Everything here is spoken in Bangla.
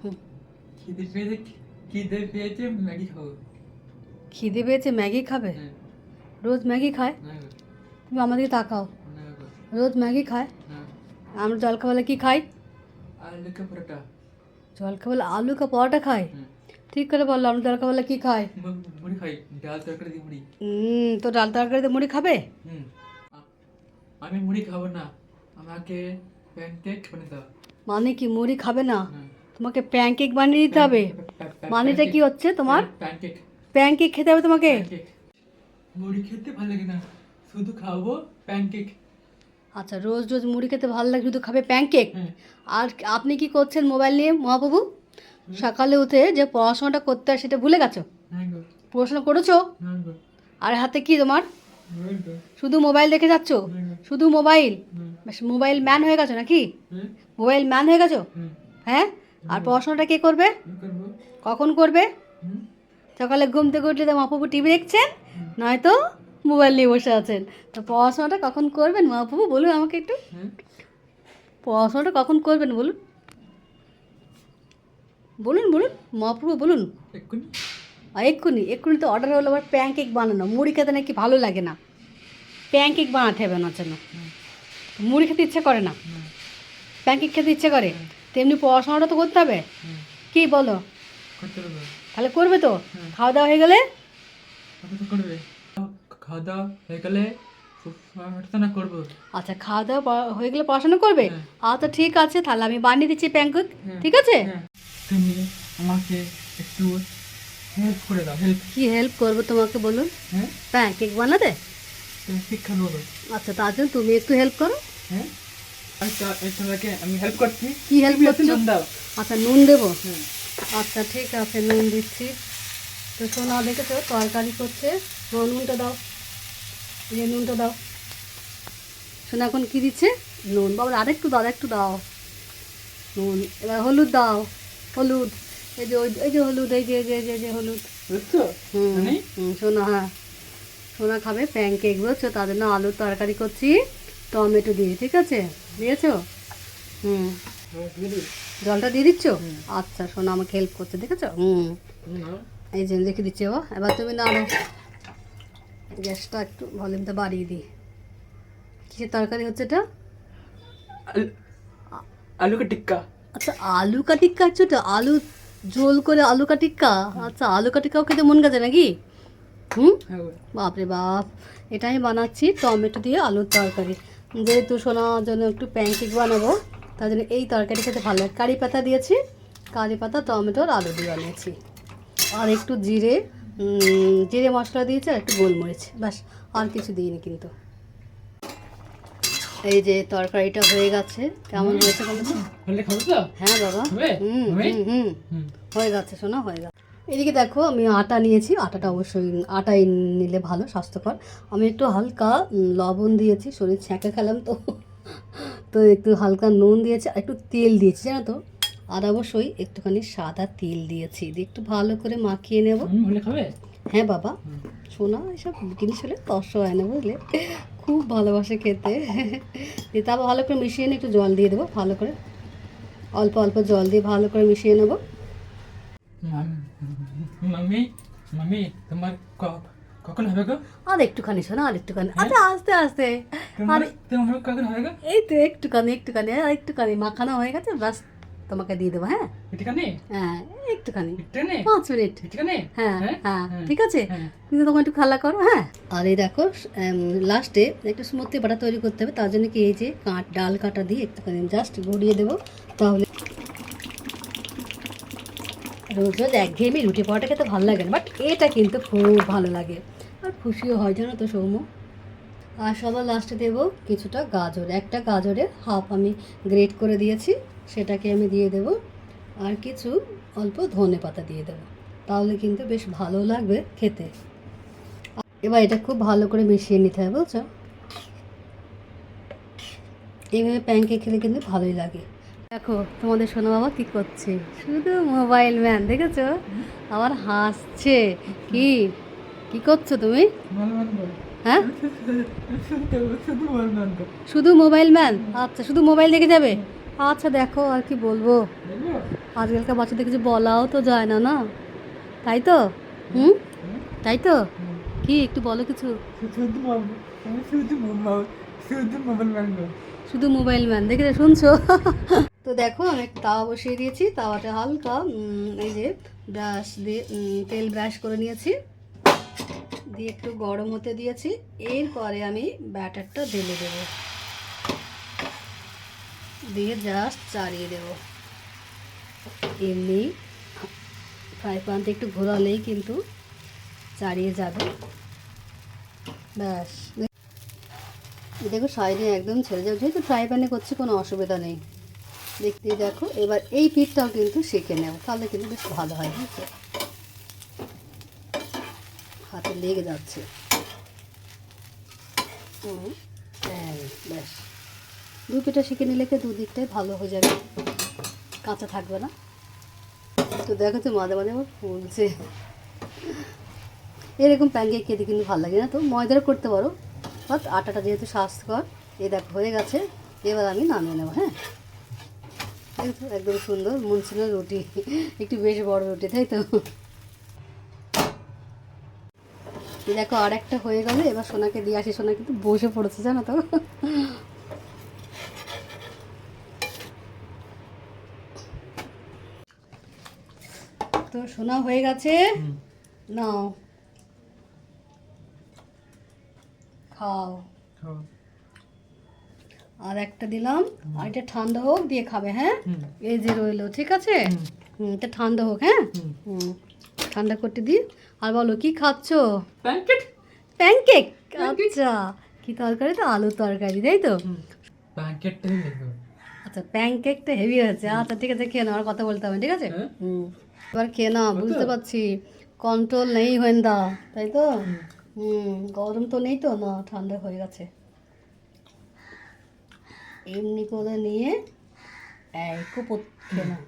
হুম। খিদে পেয়েছে, খিদে পেয়েছে ম্যাগি খাবো। খিদে পেয়েছে ম্যাগি খাবে? হ্যাঁ। রোজ ম্যাগি খায়? না গো, তুমি আমাদেরকে তাকাও, না গো, রোজ ম্যাগি খায়? না। আমরা জলখাবারে কি খাই? আলু কা পরোটা। জলখাবারে আলু কা পরোটা খাই? হুম। ঠিক করে বললো, আমরা জলখাবারে কি খাই? মুড়ি খাই, ডাল তরকারি দিয়ে মুড়ি। তো ডাল তরকারিতে মুড়ি খাবে? হুম। আমি মুড়ি খাবো না, আমাকে প্যানকেক বানিয়ে দাও। মানে কি মুড়ি খাবে না? হুম। তোমাকে প্যানকেক বানিয়ে দিতে হবে? মানেটা কি হচ্ছে তোমার? প্যানকেক। প্যানকেক খেতে হবে তোমাকে? প্যানকেক। মুড়ি খেতে ভালো লাগে না, শুধু খাবো প্যানকেক। আচ্ছা, রোজ রোজ মুড়ি খেতে ভালো লাগে, শুধু খাবে প্যানকেক? হুম। আর আপনি কি করছেন মোবাইল নিয়ে মহাবাবু? সকালে উঠে যে পড়াশোনাটা করতে হয় সেটা ভুলে গেছো? না গো, পড়াশোনা করেছো? না গো, আর হাতে কি তোমার? না গো, শুধু মোবাইল দেখে যাচ্ছ? না গো। শুধু মোবাইল? হুম। ব্যাস, মোবাইল ম্যান হয়ে গেছো নাকি? হুম। মোবাইল ম্যান হয়ে গেছো? হুম। হ্যাঁ। আর পড়াশোনাটা কে করবে? কি করবো? কখন করবে? হুম। সকালে ঘুম থেকে উঠলে তো মহাপ্রভু টিভি দেখছেন, নয়তো মোবাইল নিয়ে বসে আছেন। তো পড়াশোনাটা কখন করবেন মহাপ্রভু বলুন আমাকে একটু? হুম। পড়াশোনাটা কখন করবেন বলুন? বলুন বলুন মহাপ্রভু বলুন। এক্ষুনি। আর এক্ষুনি এক্ষুনি তো অর্ডার হলো আবার প্যানকেক বানানো। মুড়ি খেতে নাকি ভালো লাগে না, প্যানকেক বানাতে হবে ওনার জন্য। হুম। মুড়ি খেতে ইচ্ছে করে না, হুম। প্যানকেক খেতে ইচ্ছে করে। তেমনি পড়াশোনাটা তো করতে হবে। হুম। কি বলো? করতে হবে। তাহলে করবে তো? হুম। খাওয়া দাওয়া হয়ে গেলে? কত তো করবে? খাওয়া দাওয়া হয়ে গেলে প্রার্থনা করবো। আচ্ছা, খাওয়া দাওয়া হয়ে গেলে পড়াশোনা করবে? হ্যাঁ। আচ্ছা ঠিক আছে, তাহলে আমি বানিয়ে দিচ্ছি প্যানকেক। হ্যাঁ। ঠিক আছে। হ্যাঁ। তুমি আমাকে একটু হেল্প করে দাও, হেল্প। কি হেল্প করবো তোমাকে বলুন? হ্যাঁ। প্যানকেক বানাতে? তুমি শিক্ষা বলো। আচ্ছা, তার জন্য তুমি একটু হেল্প করো। হ্যাঁ। তোমাকে আমি হেল্প করছি। কি হেল্প তুমি একটু করছো? নুন দাও। আচ্ছা, নুন দেবো? হুম। আচ্ছা ঠিক আছে, নুন দিচ্ছি। তো সোনা দেখেছো তরকারি করছে, নুনটা দাও, এই যে নুনটা দাও। সোনা এখন কি দিচ্ছে? নুন। বাবা আরেকটু দাও, আরেকটু দাও নুন। এবার হলুদ দাও, হলুদ। এই যে হলুদ, এই যে হলুদ। বুঝছো? হুম মানে সোনা, হ্যাঁ সোনা খাবে প্যানকেক বুঝছো, তার জন্য আলুর তরকারি করছি টমেটো দিয়ে। ঠিক আছে, দিয়েছো? হুম। জলটা দিয়ে দিচ্ছ? আচ্ছা, সোনা আমাকে হেল্প করছে দেখেছো? এই যে রেখে দিচ্ছি। এবার তুমি নাড়ো। গ্যাসটা একটু ভলিউমটা বাড়িয়ে দিই। কিসের তরকারি হচ্ছে এটা? আলু কা টিক্কা। আচ্ছা, আলু কা টিক্কা হচ্ছে তো? আলু ঝোল করে আলু কা টিক্কা? আচ্ছা, আলু কা টিক্কাও খেতে মন গেছে নাকি? হুম। বাপরে বাপ, এটা আমি বানাচ্ছি টমেটো দিয়ে আলুর তরকারি। যেহেতু সোনার জন্য একটু প্যানকেক বানাবো, তার জন্য এই তরকারি খেতে ভালো লাগে। কারি পাতা দিয়েছি, কারি পাতা টমেটো আর আলু দিয়ে বানিয়েছি। আর একটু জিরে, জিরে মশলা দিয়েছি আর একটু গোলমরিচ, ব্যাস। আর কিছু দিইনি কিন্তু। এই যে তরকারিটা হয়ে গেছে, কেমন হয়েছে বলো তো? হলে খাবো তো? হ্যাঁ বাবা, হবে? হুম হবে? হুম হুম হুম। হয়ে গেছে সোনা, হয়ে গেছে। এদিকে দেখো আমি আটা নিয়েছি, আটাটা অবশ্যই আটাই নিলে ভালো, স্বাস্থ্যকর। আমি একটু হালকা লবণ দিয়েছি, শরীর ছ্যাঁকে খেলাম তো, তো একটু হালকা নুন দিয়েছি আর একটু তেল দিয়েছি জানো তো। আর অবশ্যই একটুখানি সাদা তেল দিয়েছি, দিয়ে একটু ভালো করে মাখিয়ে নেব। হলে খাবে? হ্যাঁ বাবা, সোনা এসব জিনিস হলে কষ্ট হয় না বুঝলে, খুব ভালোবাসে খেতে। দিয়ে তারপর ভালো করে মিশিয়ে নিয়ে একটু জল দিয়ে দেবো, ভালো করে অল্প অল্প জল দিয়ে ভালো করে মিশিয়ে নেবো। মাম্মি, মাম্মি তোমার কখন হবে গো? আর একটুখানি শোনা, আর একটুখানি, আচ্ছা আস্তে আস্তে। আর তোমার কখন হবে গো? এই তো একটুখানি একটুখানি আর একটুখানি মাখানো হয়ে গেছে, ব্যাস তোমাকে দিয়ে দেবো। হ্যাঁ এটুখানি? হ্যাঁ, একটুখানি, এটুখানি? 5 মিনিট। এটুখানি? হ্যাঁ হ্যাঁ? হ্যাঁ হ্যাঁ। ঠিক আছে, হ্যাঁ। কিন্তু তখন একটু খালা করো। হ্যাঁ। আর এই দেখো লাস্টে একটু স্মুথি বাটা তৈরি করতে হবে, তার জন্য কি এই যে ডাল কাটা দিয়ে একটুখানি জাস্ট গড়িয়ে দেবো। তাহলে রোজ রোজ একঘেয়েমি রুটি পরোটা খেতে ভালো লাগে না, বাট এটা কিন্তু খুব ভালো লাগে আর খুশিও হয় জানো তো সৌম্য। আর সবার লাস্টে দেবো কিছুটা গাজর, একটা গাজরের হাফ আমি গ্রেট করে দিয়েছি, সেটাকে আমি দিয়ে দেব। আর কিছু অল্প ধনে পাতা দিয়ে দেবো, তাহলে কিন্তু বেশ ভালো লাগবে খেতে। এবার এটা খুব ভালো করে মিশিয়ে নিতে হবে বুঝছো। এইভাবে প্যানকেক খেলে কিন্তু ভালোই লাগে। দেখো তোমাদের সোনা বাবা কী করছে, শুধু মোবাইল ম্যান দেখেছো, আবার হাসছে। কি কি করছো তুমি? হ্যাঁ, শুধু বলবেন তো। শুধু মোবাইল ম্যান? আচ্ছা, শুধু মোবাইল দেখে যাবে? আচ্ছা দেখো আর কি বলবো, আজকালকার বাচ্চাদের কিছু বলাও তো যায় না, না তাই তো? হুম, তাই তো? কি একটু বলো কিছু। শুধু মোবাইল মারবো। শুধু মোবাইল ম্যান দেখে শুনছো? তো দেখো আমি একটা তাওয়া বসিয়ে দিয়েছি, তাওয়াটা হালকা এই যে ব্রাশ দিয়ে তেল ব্রাশ করে নিয়েছি, দিয়ে একটু গরম হতে দিয়েছি। এরপরে আমি ব্যাটারটা ঢেলে দেবো, দিয়ে জাস্ট চাড়িয়ে দেবো। এমনি ফ্রাই প্যানটা একটু ঘোরালেই কিন্তু চাড়িয়ে যাবে। ব্যাস দেখো সাইডে একদম ছেড়ে যাবে, যেহেতু ফ্রাই প্যানে করছি কোনো অসুবিধা নেই। দেখতেই দেখো, এবার এই পিঠটাও কিন্তু শিখে নেব, তাহলে কিন্তু বেশ ভালো হয়। বুঝছো, হাতে লেগে যাচ্ছে। হ্যাঁ ব্যাস, দু পিঠা শিখে নিলে কি দুদিকটাই ভালো হয়ে যাবে, কাঁচা থাকবে না। তো দেখো তো মাঝে মাঝে আমার ফুলছে। এরকম প্যানকেক খেতে কিন্তু ভালো লাগে না, তো ময়দার করতে পারো, বাট আটাটা যেহেতু স্বাস্থ্যকর। এই দেখো হয়ে গেছে, এবার আমি নামিয়ে নেবো। হ্যাঁ দেখো একদম সুন্দর মুনসুনের রুটি, একটু বেশ বড় রুটি, তাই তো? দেখো আর একটা হয়ে গেলে এবার সোনাকে দিয়ে আসি, সোনা কিন্তু বসে পড়েছে জানো তো। তো সোনা হয়ে গেছে, নাও খাও। আর একটা দিলাম, আর এটা ঠান্ডা হোক, দিয়ে খাবে। হ্যাঁ এই যে রইলো, ঠিক আছে। এটা ঠান্ডা হোক। হ্যাঁ ঠান্ডা করতে দিই। আর বলো কি খাচ্ছো? প্যানকেক। প্যানকেক, আচ্ছা কি তরকারি? তো আলুর তরকারি, তাই তো? প্যানকেকটাই দেখো। আচ্ছা প্যানকেকটা হেভি হয়েছে। আচ্ছা ঠিক আছে, খেয়ে নাও, আর কথা বলতে হবে, ঠিক আছে। হ্যাঁ। এবার খেয়ে নাও, বুঝতে পারছি কন্ট্রোল নেই হয়েন্দা, তাই তো? গরম তো নেই তো, না ঠান্ডা হয়ে গেছে। এমনি করে নিয়ে এক খেয়ে নাও।